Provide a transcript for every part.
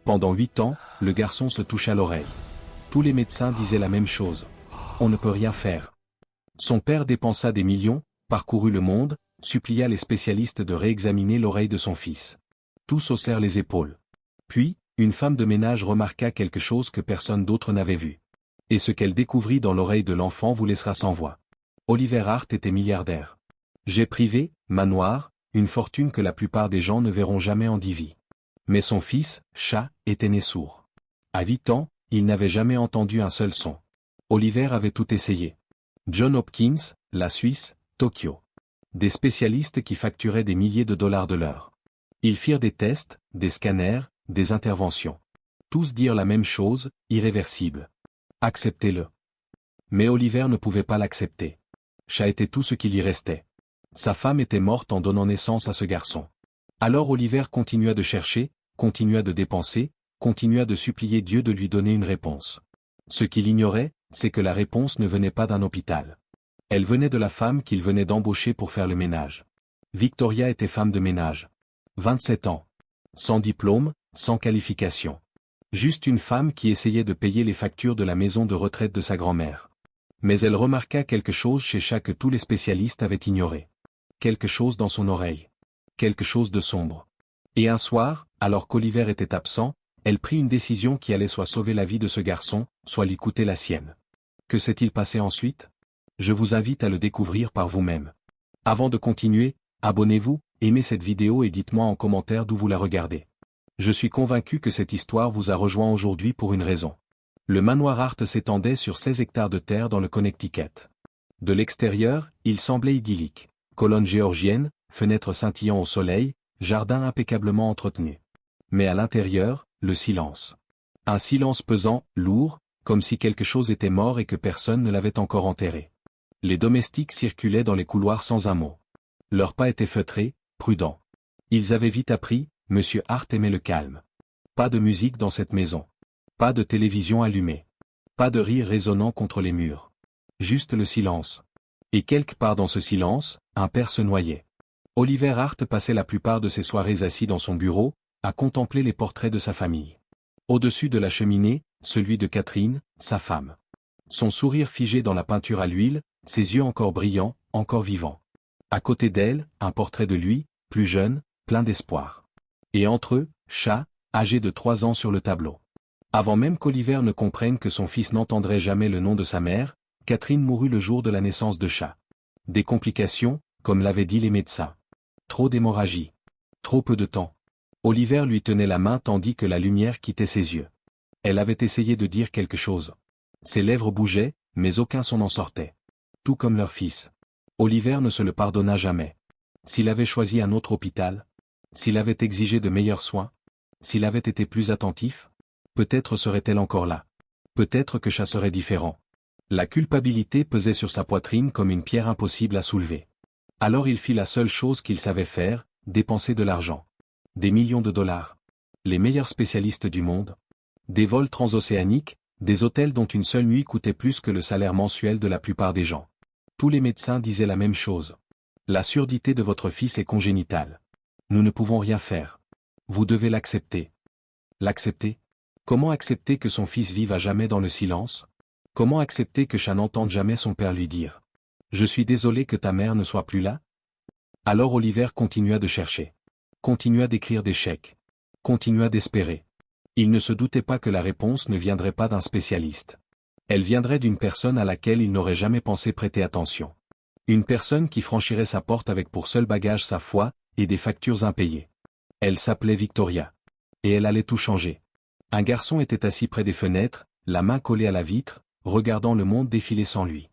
Pendant 8 ans, le garçon se toucha l'oreille. Tous les médecins disaient la même chose. On ne peut rien faire. Son père dépensa des millions, parcourut le monde, supplia les spécialistes de réexaminer l'oreille de son fils. Tous haussèrent les épaules. Puis, une femme de ménage remarqua quelque chose que personne d'autre n'avait vu. Et ce qu'elle découvrit dans l'oreille de l'enfant vous laissera sans voix. Oliver Hart était milliardaire. Jet privé, manoir, une fortune que la plupart des gens ne verront jamais en 10 vies. Mais son fils, Chat, était né sourd. À 8 ans, il n'avait jamais entendu un seul son. Oliver avait tout essayé. John Hopkins, la Suisse, Tokyo. Des spécialistes qui facturaient des milliers de dollars de l'heure. Ils firent des tests, des scanners, des interventions. Tous dirent la même chose, irréversible. Acceptez-le. Mais Oliver ne pouvait pas l'accepter. Chat était tout ce qu'il y restait. Sa femme était morte en donnant naissance à ce garçon. Alors Oliver continua de chercher, continua de dépenser, continua de supplier Dieu de lui donner une réponse. Ce qu'il ignorait, c'est que la réponse ne venait pas d'un hôpital. Elle venait de la femme qu'il venait d'embaucher pour faire le ménage. Victoria était femme de ménage. 27 ans. Sans diplôme, sans qualification. Juste une femme qui essayait de payer les factures de la maison de retraite de sa grand-mère. Mais elle remarqua quelque chose chez Chat que tous les spécialistes avaient ignoré. Quelque chose dans son oreille. Quelque chose de sombre. Et un soir, alors qu'Oliver était absent, elle prit une décision qui allait soit sauver la vie de ce garçon, soit lui coûter la sienne. Que s'est-il passé ensuite? Je vous invite à le découvrir par vous-même. Avant de continuer, abonnez-vous, aimez cette vidéo et dites-moi en commentaire d'où vous la regardez. Je suis convaincu que cette histoire vous a rejoint aujourd'hui pour une raison. Le manoir Hart s'étendait sur 16 hectares de terre dans le Connecticut. De l'extérieur, il semblait idyllique. Colonnes géorgiennes, fenêtres scintillant au soleil, jardin impeccablement entretenu. Mais à l'intérieur, le silence. Un silence pesant, lourd, comme si quelque chose était mort et que personne ne l'avait encore enterré. Les domestiques circulaient dans les couloirs sans un mot. Leurs pas étaient feutrés, prudents. Ils avaient vite appris, Monsieur Hart aimait le calme. Pas de musique dans cette maison. Pas de télévision allumée. Pas de rire résonnant contre les murs. Juste le silence. Et quelque part dans ce silence, un père se noyait. Oliver Hart passait la plupart de ses soirées assis dans son bureau, à contempler les portraits de sa famille. Au-dessus de la cheminée, celui de Catherine, sa femme. Son sourire figé dans la peinture à l'huile, ses yeux encore brillants, encore vivants. À côté d'elle, un portrait de lui, plus jeune, plein d'espoir. Et entre eux, Chat, âgé de 3 ans sur le tableau. Avant même qu'Oliver ne comprenne que son fils n'entendrait jamais le nom de sa mère, Catherine mourut le jour de la naissance de Chat. Des complications, comme l'avaient dit les médecins. Trop d'hémorragie. Trop peu de temps. Oliver lui tenait la main tandis que la lumière quittait ses yeux. Elle avait essayé de dire quelque chose. Ses lèvres bougeaient, mais aucun son n'en sortait. Tout comme leur fils. Oliver ne se le pardonna jamais. S'il avait choisi un autre hôpital, s'il avait exigé de meilleurs soins, s'il avait été plus attentif, peut-être serait-elle encore là. Peut-être que Chat serait différent. La culpabilité pesait sur sa poitrine comme une pierre impossible à soulever. Alors il fit la seule chose qu'il savait faire, dépenser de l'argent. Des millions de dollars. Les meilleurs spécialistes du monde. Des vols transocéaniques, des hôtels dont une seule nuit coûtait plus que le salaire mensuel de la plupart des gens. Tous les médecins disaient la même chose. La surdité de votre fils est congénitale. Nous ne pouvons rien faire. Vous devez l'accepter. L'accepter? Comment accepter que son fils vive à jamais dans le silence? Comment accepter que Chat n'entende jamais son père lui dire « Je suis désolé que ta mère ne soit plus là ?» Alors Oliver continua de chercher. Continua d'écrire des chèques. Continua d'espérer. Il ne se doutait pas que la réponse ne viendrait pas d'un spécialiste. Elle viendrait d'une personne à laquelle il n'aurait jamais pensé prêter attention. Une personne qui franchirait sa porte avec pour seul bagage sa foi, et des factures impayées. Elle s'appelait Victoria. Et elle allait tout changer. Un garçon était assis près des fenêtres, la main collée à la vitre, regardant le monde défiler sans lui.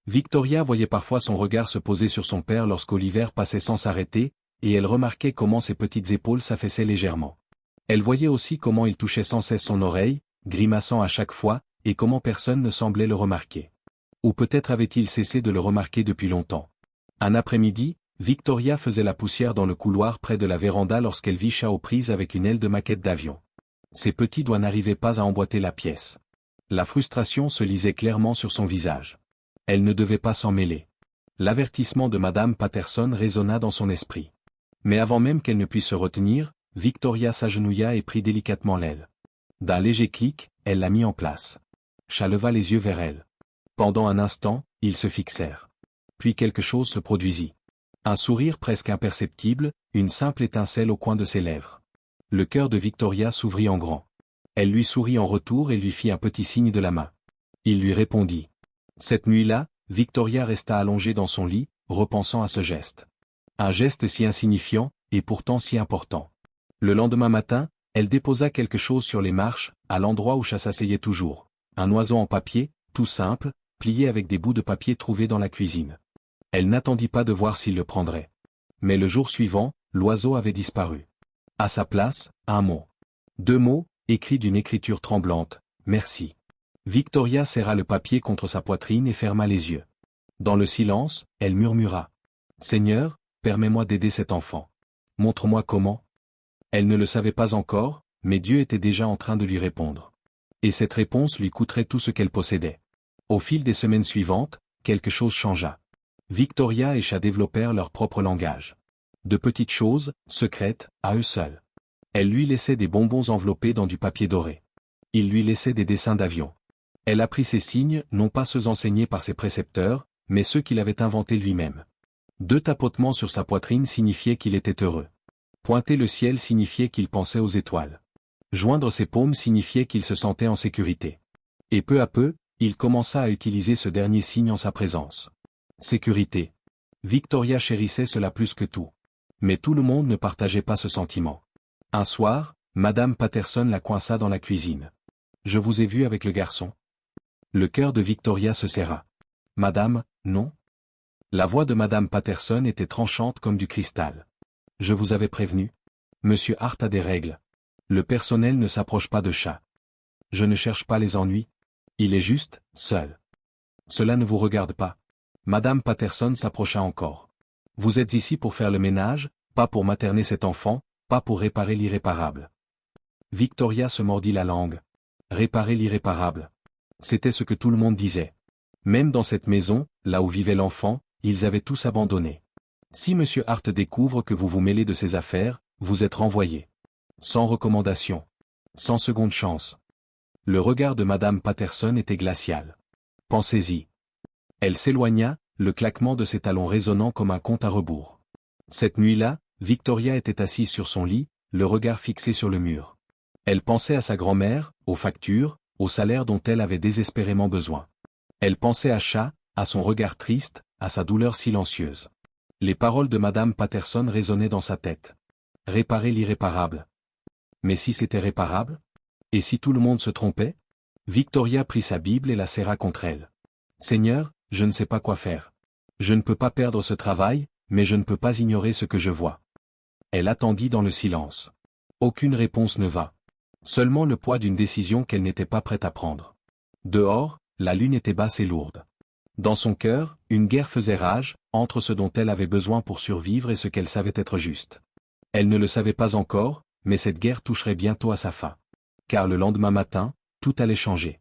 Victoria voyait parfois son regard se poser sur son père lorsqu'Oliver passait sans s'arrêter, et elle remarquait comment ses petites épaules s'affaissaient légèrement. Elle voyait aussi comment il touchait sans cesse son oreille, grimaçant à chaque fois, et comment personne ne semblait le remarquer. Ou peut-être avait-il cessé de le remarquer depuis longtemps. Un après-midi, Victoria faisait la poussière dans le couloir près de la véranda lorsqu'elle vit Chat aux prises avec une aile de maquette d'avion. Ses petits doigts n'arrivaient pas à emboîter la pièce. La frustration se lisait clairement sur son visage. Elle ne devait pas s'en mêler. L'avertissement de Madame Patterson résonna dans son esprit. Mais avant même qu'elle ne puisse se retenir, Victoria s'agenouilla et prit délicatement l'aile. D'un léger clic, elle l'a mis en place. Chat leva les yeux vers elle. Pendant un instant, ils se fixèrent. Puis quelque chose se produisit. Un sourire presque imperceptible, une simple étincelle au coin de ses lèvres. Le cœur de Victoria s'ouvrit en grand. Elle lui sourit en retour et lui fit un petit signe de la main. Il lui répondit. Cette nuit-là, Victoria resta allongée dans son lit, repensant à ce geste. Un geste si insignifiant, et pourtant si important. Le lendemain matin, elle déposa quelque chose sur les marches, à l'endroit où Chat s'asseyait toujours. Un oiseau en papier, tout simple, plié avec des bouts de papier trouvés dans la cuisine. Elle n'attendit pas de voir s'il le prendrait. Mais le jour suivant, l'oiseau avait disparu. À sa place, un mot. 2 mots, écrits d'une écriture tremblante, merci. Victoria serra le papier contre sa poitrine et ferma les yeux. Dans le silence, elle murmura. Seigneur, permets-moi d'aider cet enfant. Montre-moi comment. Elle ne le savait pas encore, mais Dieu était déjà en train de lui répondre. Et cette réponse lui coûterait tout ce qu'elle possédait. Au fil des semaines suivantes, quelque chose changea. Victoria et Chat développèrent leur propre langage. De petites choses, secrètes, à eux seuls. Elle lui laissait des bonbons enveloppés dans du papier doré. Il lui laissait des dessins d'avions. Elle apprit ces signes, non pas ceux enseignés par ses précepteurs, mais ceux qu'il avait inventés lui-même. 2 tapotements sur sa poitrine signifiaient qu'il était heureux. Pointer le ciel signifiait qu'il pensait aux étoiles. Joindre ses paumes signifiait qu'il se sentait en sécurité. Et peu à peu, il commença à utiliser ce dernier signe en sa présence. Sécurité. Victoria chérissait cela plus que tout. Mais tout le monde ne partageait pas ce sentiment. Un soir, Madame Patterson la coinça dans la cuisine. « Je vous ai vu avec le garçon. » Le cœur de Victoria se serra. « Madame, non ?» La voix de Madame Patterson était tranchante comme du cristal. « Je vous avais prévenu. Monsieur Hart a des règles. Le personnel ne s'approche pas de Chat. Je ne cherche pas les ennuis. Il est juste, seul. Cela ne vous regarde pas. » Madame Patterson s'approcha encore. « Vous êtes ici pour faire le ménage, pas pour materner cet enfant, pas pour réparer l'irréparable. » Victoria se mordit la langue. Réparer l'irréparable. C'était ce que tout le monde disait. Même dans cette maison, là où vivait l'enfant, ils avaient tous abandonné. Si Monsieur Hart découvre que vous vous mêlez de ses affaires, vous êtes renvoyé. Sans recommandation. Sans seconde chance. Le regard de Madame Patterson était glacial. Pensez-y. Elle s'éloigna, le claquement de ses talons résonnant comme un compte à rebours. Cette nuit-là, Victoria était assise sur son lit, le regard fixé sur le mur. Elle pensait à sa grand-mère, aux factures, au salaire dont elle avait désespérément besoin. Elle pensait à Chat, à son regard triste, à sa douleur silencieuse. Les paroles de Madame Patterson résonnaient dans sa tête. Réparer l'irréparable. Mais si c'était réparable? Et si tout le monde se trompait? Victoria prit sa Bible et la serra contre elle. Seigneur, je ne sais pas quoi faire. Je ne peux pas perdre ce travail, mais je ne peux pas ignorer ce que je vois. Elle attendit dans le silence. Aucune réponse ne vint. Seulement le poids d'une décision qu'elle n'était pas prête à prendre. Dehors, la lune était basse et lourde. Dans son cœur, une guerre faisait rage, entre ce dont elle avait besoin pour survivre et ce qu'elle savait être juste. Elle ne le savait pas encore, mais cette guerre toucherait bientôt à sa fin. Car le lendemain matin, tout allait changer.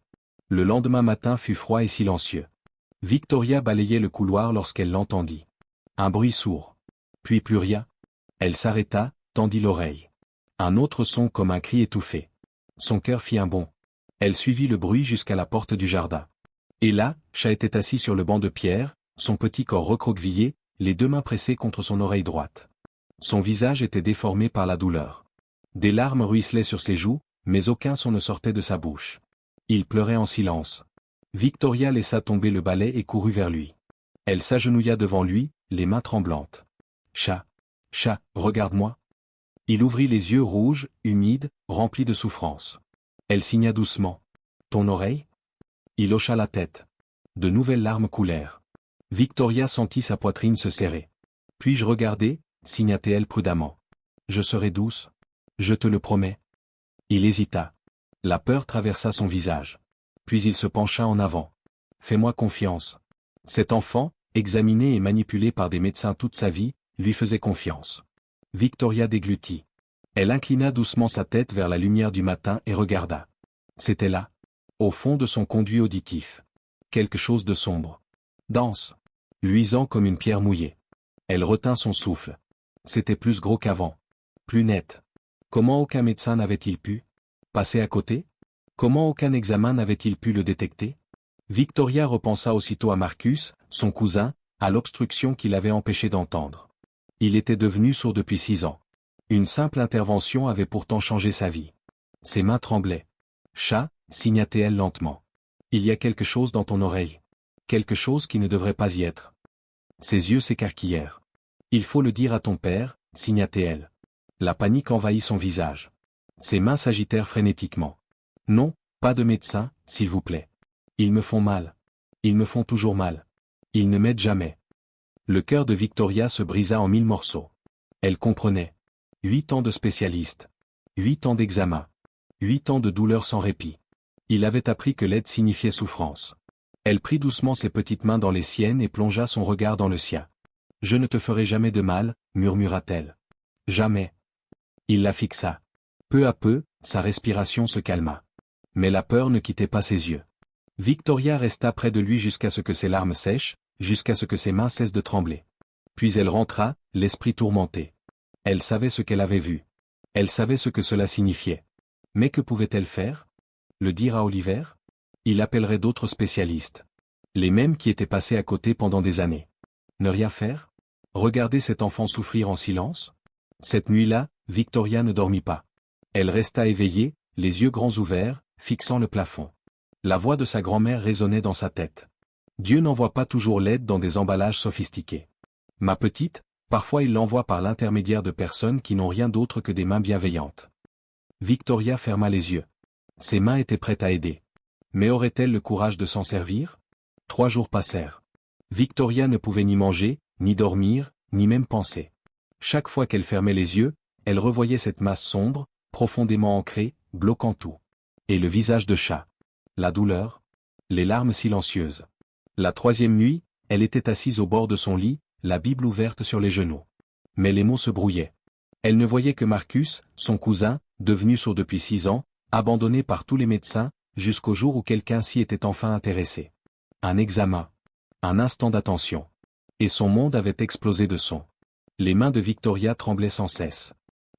Le lendemain matin fut froid et silencieux. Victoria balayait le couloir lorsqu'elle l'entendit. Un bruit sourd. Puis plus rien. Elle s'arrêta, tendit l'oreille. Un autre son comme un cri étouffé. Son cœur fit un bond. Elle suivit le bruit jusqu'à la porte du jardin. Et là, Chat était assis sur le banc de pierre, son petit corps recroquevillé, les 2 mains pressées contre son oreille droite. Son visage était déformé par la douleur. Des larmes ruisselaient sur ses joues, mais aucun son ne sortait de sa bouche. Il pleurait en silence. Victoria laissa tomber le balai et courut vers lui. Elle s'agenouilla devant lui, les mains tremblantes. « Chat, Chat, regarde-moi. » Il ouvrit les yeux rouges, humides, remplis de souffrance. Elle signa doucement. « Ton oreille ?» Il hocha la tête. De nouvelles larmes coulèrent. Victoria sentit sa poitrine se serrer. « Puis-je regarder ?» signa-t-elle prudemment. « Je serai douce. Je te le promets. » Il hésita. La peur traversa son visage. Puis il se pencha en avant. « Fais-moi confiance. » Cet enfant, examiné et manipulé par des médecins toute sa vie, lui faisait confiance. Victoria déglutit. Elle inclina doucement sa tête vers la lumière du matin et regarda. C'était là. Au fond de son conduit auditif. Quelque chose de sombre. Dense. Luisant comme une pierre mouillée. Elle retint son souffle. C'était plus gros qu'avant. Plus net. Comment aucun médecin n'avait-il pu? Passer à côté? Comment aucun examen n'avait-il pu le détecter? Victoria repensa aussitôt à Marcus, son cousin, à l'obstruction qu'il avait empêché d'entendre. Il était devenu sourd depuis 6 ans. Une simple intervention avait pourtant changé sa vie. Ses mains tremblaient. « Chat », signa-t-elle lentement. « Il y a quelque chose dans ton oreille. Quelque chose qui ne devrait pas y être. » Ses yeux s'écarquillèrent. « Il faut le dire à ton père », signa-t-elle. La panique envahit son visage. Ses mains s'agitèrent frénétiquement. « Non, pas de médecin, s'il vous plaît. Ils me font mal. Ils me font toujours mal. Ils ne m'aident jamais. » Le cœur de Victoria se brisa en 1000 morceaux. Elle comprenait. 8 ans de spécialiste. 8 ans d'examen. 8 ans de douleur sans répit. Il avait appris que l'aide signifiait souffrance. Elle prit doucement ses petites mains dans les siennes et plongea son regard dans le sien. « Je ne te ferai jamais de mal, murmura-t-elle. Jamais. » Il la fixa. Peu à peu, sa respiration se calma. Mais la peur ne quittait pas ses yeux. Victoria resta près de lui jusqu'à ce que ses larmes sèchent, jusqu'à ce que ses mains cessent de trembler. Puis elle rentra, l'esprit tourmenté. Elle savait ce qu'elle avait vu. Elle savait ce que cela signifiait. Mais que pouvait-elle faire? Le dire à Oliver? Il appellerait d'autres spécialistes. Les mêmes qui étaient passés à côté pendant des années. Ne rien faire? Regarder cet enfant souffrir en silence? Cette nuit-là, Victoria ne dormit pas. Elle resta éveillée, les yeux grands ouverts, fixant le plafond. La voix de sa grand-mère résonnait dans sa tête. Dieu n'envoie pas toujours l'aide dans des emballages sophistiqués. Ma petite, parfois il l'envoie par l'intermédiaire de personnes qui n'ont rien d'autre que des mains bienveillantes. Victoria ferma les yeux. Ses mains étaient prêtes à aider. Mais aurait-elle le courage de s'en servir? 3 jours passèrent. Victoria ne pouvait ni manger, ni dormir, ni même penser. Chaque fois qu'elle fermait les yeux, elle revoyait cette masse sombre, profondément ancrée, bloquant tout. Et le visage de chat. La douleur. Les larmes silencieuses. La 3e nuit, elle était assise au bord de son lit, la Bible ouverte sur les genoux. Mais les mots se brouillaient. Elle ne voyait que Marcus, son cousin, devenu sourd depuis 6 ans, abandonné par tous les médecins, jusqu'au jour où quelqu'un s'y était enfin intéressé. Un examen. Un instant d'attention. Et son monde avait explosé de son. Les mains de Victoria tremblaient sans cesse.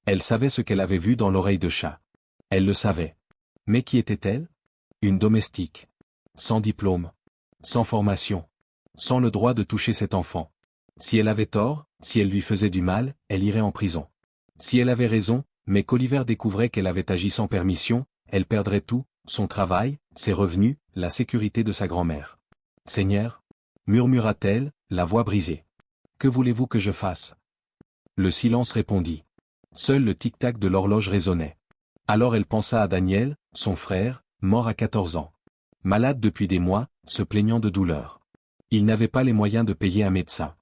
Elle savait ce qu'elle avait vu dans l'oreille de chat. Elle le savait. Mais qui était-elle? Une domestique. Sans diplôme. Sans formation. Sans le droit de toucher cet enfant. Si elle avait tort, si elle lui faisait du mal, elle irait en prison. Si elle avait raison, mais qu'Oliver découvrait qu'elle avait agi sans permission, elle perdrait tout, son travail, ses revenus, la sécurité de sa grand-mère. « Seigneur » murmura-t-elle, la voix brisée. « Que voulez-vous que je fasse » Le silence répondit. Seul le tic-tac de l'horloge résonnait. Alors elle pensa à Daniel, son frère, mort à 14 ans. Malade depuis des mois, se plaignant de douleur. Il n'avait pas les moyens de payer un médecin.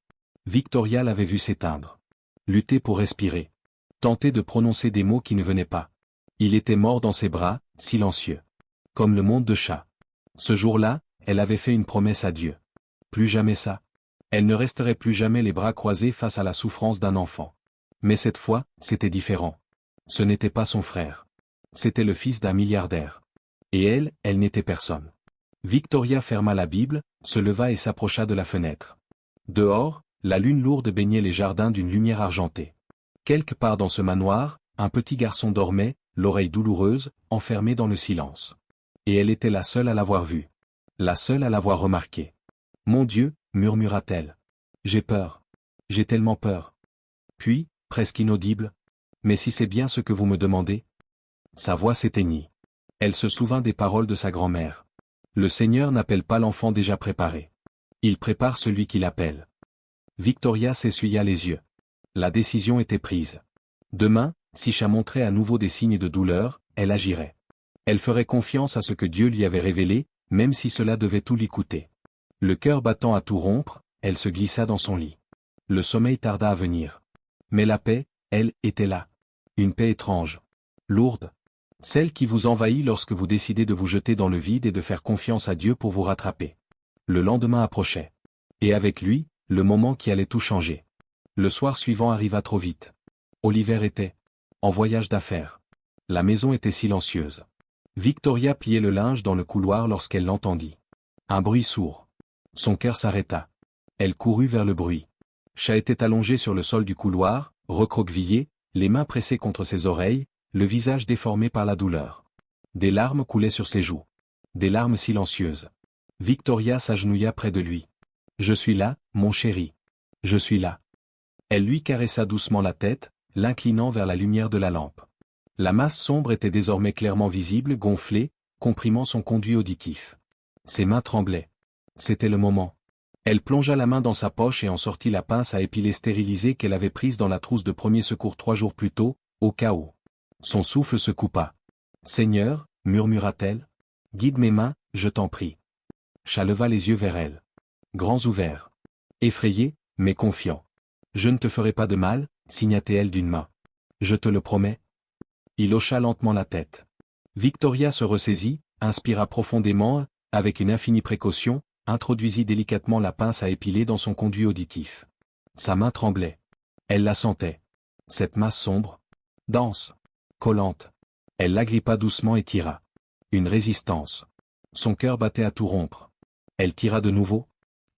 Victoria l'avait vu s'éteindre. Lutter pour respirer. Tenter de prononcer des mots qui ne venaient pas. Il était mort dans ses bras, silencieux. Comme le monde de chat. Ce jour-là, elle avait fait une promesse à Dieu. Plus jamais ça. Elle ne resterait plus jamais les bras croisés face à la souffrance d'un enfant. Mais cette fois, c'était différent. Ce n'était pas son frère. C'était le fils d'un milliardaire. Et elle n'était personne. Victoria ferma la Bible, se leva et s'approcha de la fenêtre. Dehors, la lune lourde baignait les jardins d'une lumière argentée. Quelque part dans ce manoir, un petit garçon dormait, l'oreille douloureuse, enfermé dans le silence. Et elle était la seule à l'avoir vu. La seule à l'avoir remarqué. « Mon Dieu » murmura-t-elle. « J'ai peur. J'ai tellement peur. » Puis, presque inaudible. « Mais si c'est bien ce que vous me demandez ?» Sa voix s'éteignit. Elle se souvint des paroles de sa grand-mère. Le Seigneur n'appelle pas l'enfant déjà préparé. Il prépare celui qui l'appelle. Victoria s'essuya les yeux. La décision était prise. Demain, si Chat montrait à nouveau des signes de douleur, elle agirait. Elle ferait confiance à ce que Dieu lui avait révélé, même si cela devait tout lui coûter. Le cœur battant à tout rompre, elle se glissa dans son lit. Le sommeil tarda à venir. Mais la paix, elle, était là. Une paix étrange. Lourde. Celle qui vous envahit lorsque vous décidez de vous jeter dans le vide et de faire confiance à Dieu pour vous rattraper. Le lendemain approchait. Et avec lui, le moment qui allait tout changer. Le soir suivant arriva trop vite. Oliver était en voyage d'affaires. La maison était silencieuse. Victoria pliait le linge dans le couloir lorsqu'elle l'entendit. Un bruit sourd. Son cœur s'arrêta. Elle courut vers le bruit. Chat était allongé sur le sol du couloir, recroquevillé, les mains pressées contre ses oreilles, le visage déformé par la douleur. Des larmes coulaient sur ses joues. Des larmes silencieuses. Victoria s'agenouilla près de lui. « Je suis là, mon chéri. Je suis là. » Elle lui caressa doucement la tête, l'inclinant vers la lumière de la lampe. La masse sombre était désormais clairement visible, gonflée, comprimant son conduit auditif. Ses mains tremblaient. C'était le moment. Elle plongea la main dans sa poche et en sortit la pince à épiler stérilisée qu'elle avait prise dans la trousse de premier secours 3 jours plus tôt, au cas où. Son souffle se coupa. « Seigneur, murmura-t-elle, guide mes mains, je t'en prie. » Chat leva les yeux vers elle. Grands ouverts. Effrayé, mais confiant. « Je ne te ferai pas de mal, signa-t-elle d'une main. Je te le promets. » Il hocha lentement la tête. Victoria se ressaisit, inspira profondément, avec une infinie précaution, introduisit délicatement la pince à épiler dans son conduit auditif. Sa main tremblait. Elle la sentait. Cette masse sombre. Dense. Collante. Elle l'agrippa doucement et tira. Une résistance. Son cœur battait à tout rompre. Elle tira de nouveau.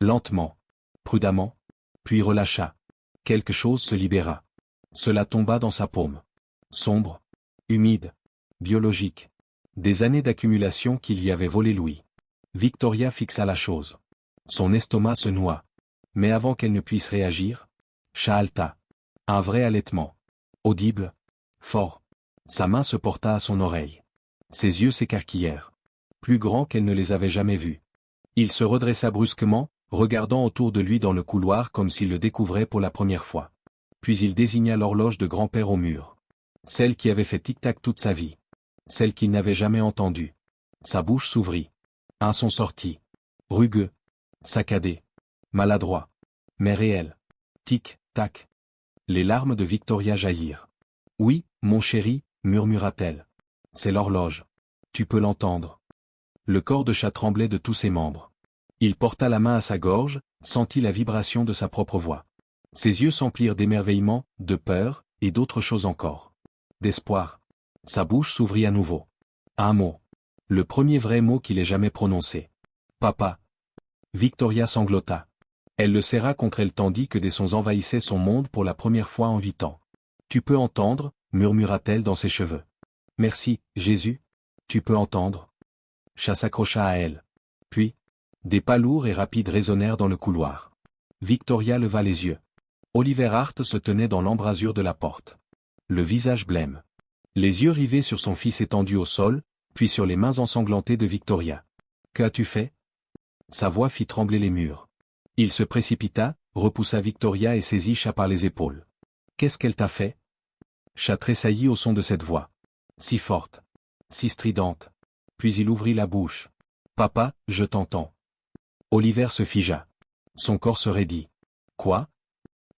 Lentement. Prudemment. Puis relâcha. Quelque chose se libéra. Cela tomba dans sa paume. Sombre. Humide. Biologique. Des années d'accumulation qui lui avaient volé l'ouïe. Victoria fixa la chose. Son estomac se noua. Mais avant qu'elle ne puisse réagir, chat haleta. Un vrai allaitement. Audible. Fort. Sa main se porta à son oreille. Ses yeux s'écarquillèrent. Plus grands qu'elle ne les avait jamais vus. Il se redressa brusquement, regardant autour de lui dans le couloir comme s'il le découvrait pour la première fois. Puis il désigna l'horloge de grand-père au mur. Celle qui avait fait tic-tac toute sa vie. Celle qu'il n'avait jamais entendue. Sa bouche s'ouvrit. Un son sortit. Rugueux. Saccadé. Maladroit. Mais réel. Tic-tac. Les larmes de Victoria jaillirent. « Oui, mon chéri, » murmura-t-elle. « C'est l'horloge. Tu peux l'entendre. » Le corps de chat tremblait de tous ses membres. Il porta la main à sa gorge, sentit la vibration de sa propre voix. Ses yeux s'emplirent d'émerveillement, de peur, et d'autres choses encore. D'espoir. Sa bouche s'ouvrit à nouveau. Un mot. Le premier vrai mot qu'il ait jamais prononcé. Papa. Victoria sanglota. Elle le serra contre elle tandis que des sons envahissaient son monde pour la première fois en 8 ans. Tu peux entendre, murmura-t-elle dans ses cheveux. Merci, Jésus. Tu peux entendre. Chat s'accrocha à elle. Puis, des pas lourds et rapides résonnèrent dans le couloir. Victoria leva les yeux. Oliver Hart se tenait dans l'embrasure de la porte. Le visage blême. Les yeux rivés sur son fils étendu au sol, puis sur les mains ensanglantées de Victoria. « Qu'as-tu fait » Sa voix fit trembler les murs. Il se précipita, repoussa Victoria et saisit Chat par les épaules. « Qu'est-ce qu'elle t'a fait » Chat tressaillit au son de cette voix. Si forte. Si stridente. Puis il ouvrit la bouche. « Papa, je t'entends. » Oliver se figea. Son corps se raidit. « Quoi »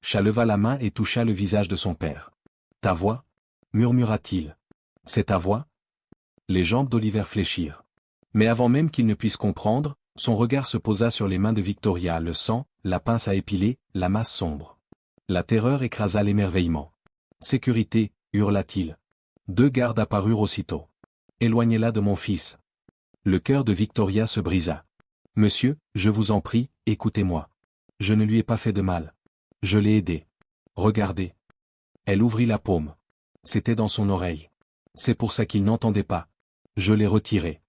Chat leva la main et toucha le visage de son père. « Ta voix » murmura-t-il. « C'est ta voix » Les jambes d'Oliver fléchirent. Mais avant même qu'il ne puisse comprendre, son regard se posa sur les mains de Victoria, le sang, la pince à épiler, la masse sombre. La terreur écrasa l'émerveillement. « Sécurité » hurla-t-il. 2 gardes apparurent aussitôt. « Éloignez-la de mon fils. » Le cœur de Victoria se brisa. « Monsieur, je vous en prie, écoutez-moi. Je ne lui ai pas fait de mal. Je l'ai aidé. Regardez. » Elle ouvrit la paume. C'était dans son oreille. C'est pour ça qu'il n'entendait pas. Je l'ai retiré.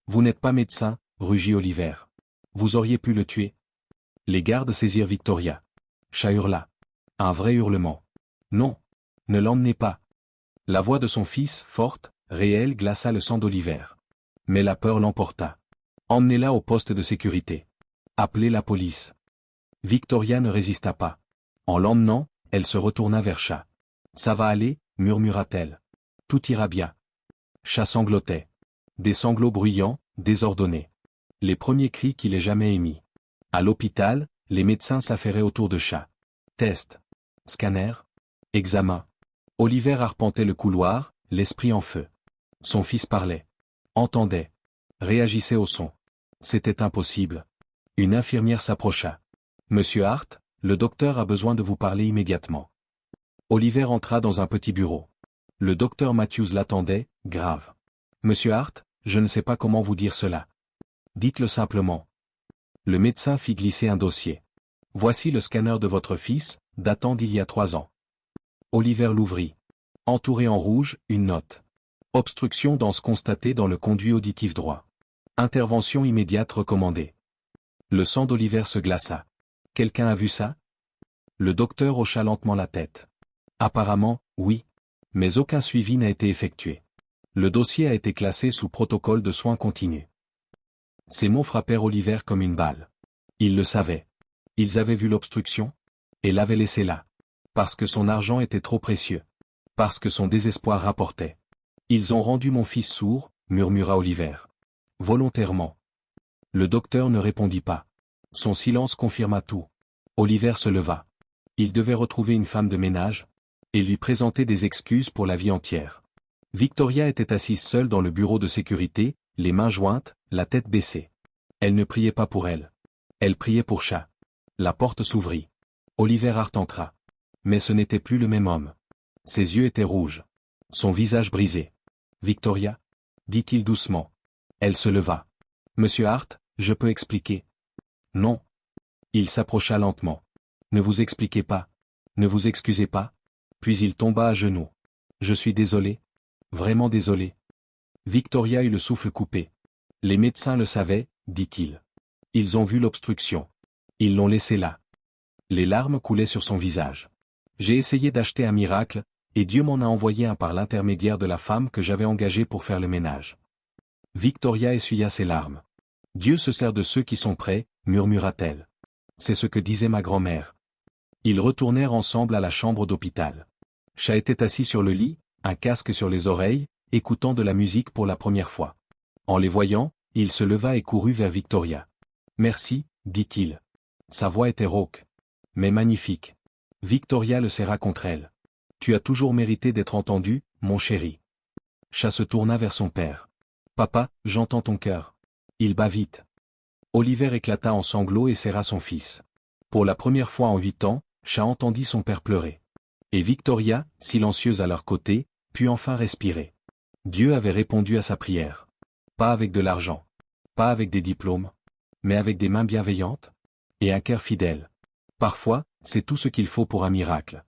Vous n'êtes pas médecin, rugit Oliver. Vous auriez pu le tuer. Les gardes saisirent Victoria. Chat hurla. Un vrai hurlement. Non. Ne l'emmenez pas. La voix de son fils, forte, réelle, glaça le sang d'Oliver. Mais la peur l'emporta. Emmenez-la au poste de sécurité. Appelez la police. Victoria ne résista pas. En l'emmenant, elle se retourna vers Chat. Ça va aller, murmura-t-elle. Tout ira bien. Chat sanglotait. Des sanglots bruyants, désordonnés. Les premiers cris qu'il ait jamais émis. À l'hôpital, les médecins s'affairaient autour de Chat. Test. Scanner. Examen. Oliver arpentait le couloir, l'esprit en feu. Son fils parlait. Entendait. Réagissait au son. C'était impossible. Une infirmière s'approcha. Monsieur Hart, le docteur a besoin de vous parler immédiatement. Oliver entra dans un petit bureau. Le docteur Matthews l'attendait, grave. Monsieur Hart, je ne sais pas comment vous dire cela. Dites-le simplement. Le médecin fit glisser un dossier. Voici le scanner de votre fils, datant d'il y a 3 ans. Oliver l'ouvrit. Entouré en rouge, une note. Obstruction d'anse constatée dans le conduit auditif droit. Intervention immédiate recommandée. Le sang d'Oliver se glaça. Quelqu'un a vu ça? Le docteur hocha lentement la tête. Apparemment, oui. Mais aucun suivi n'a été effectué. Le dossier a été classé sous protocole de soins continus. Ces mots frappèrent Oliver comme une balle. Ils le savaient. Ils avaient vu l'obstruction et l'avaient laissé là. Parce que son argent était trop précieux. Parce que son désespoir rapportait. Ils ont rendu mon fils sourd, murmura Oliver. Volontairement. Le docteur ne répondit pas. Son silence confirma tout. Oliver se leva. Il devait retrouver une femme de ménage et lui présenter des excuses pour la vie entière. Victoria était assise seule dans le bureau de sécurité, les mains jointes, la tête baissée. Elle ne priait pas pour elle. Elle priait pour Chat. La porte s'ouvrit. Oliver Hart entra. Mais ce n'était plus le même homme. Ses yeux étaient rouges. Son visage brisé. « Victoria ?» dit-il doucement. Elle se leva. « Monsieur Hart, je peux expliquer. » « Non. » Il s'approcha lentement. « Ne vous expliquez pas. Ne vous excusez pas. » Puis il tomba à genoux. « Je suis désolé. Vraiment désolé. » Victoria eut le souffle coupé. « Les médecins le savaient, » dit-il. « Ils ont vu l'obstruction. Ils l'ont laissé là. » Les larmes coulaient sur son visage. « J'ai essayé d'acheter un miracle, et Dieu m'en a envoyé un par l'intermédiaire de la femme que j'avais engagée pour faire le ménage. » Victoria essuya ses larmes. « Dieu se sert de ceux qui sont prêts, » murmura-t-elle. « C'est ce que disait ma grand-mère. » Ils retournèrent ensemble à la chambre d'hôpital. Chat était assis sur le lit, un casque sur les oreilles, écoutant de la musique pour la première fois. En les voyant, il se leva et courut vers Victoria. « Merci, » dit-il. Sa voix était rauque. Mais magnifique. Victoria le serra contre elle. « Tu as toujours mérité d'être entendu, mon chéri. » Chat se tourna vers son père. « Papa, j'entends ton cœur. Il bat vite. » Oliver éclata en sanglots et serra son fils. Pour la première fois en 8 ans, Chat entendit son père pleurer. Et Victoria, silencieuse à leur côté, put enfin respirer. Dieu avait répondu à sa prière. Pas avec de l'argent. Pas avec des diplômes. Mais avec des mains bienveillantes. Et un cœur fidèle. Parfois, c'est tout ce qu'il faut pour un miracle.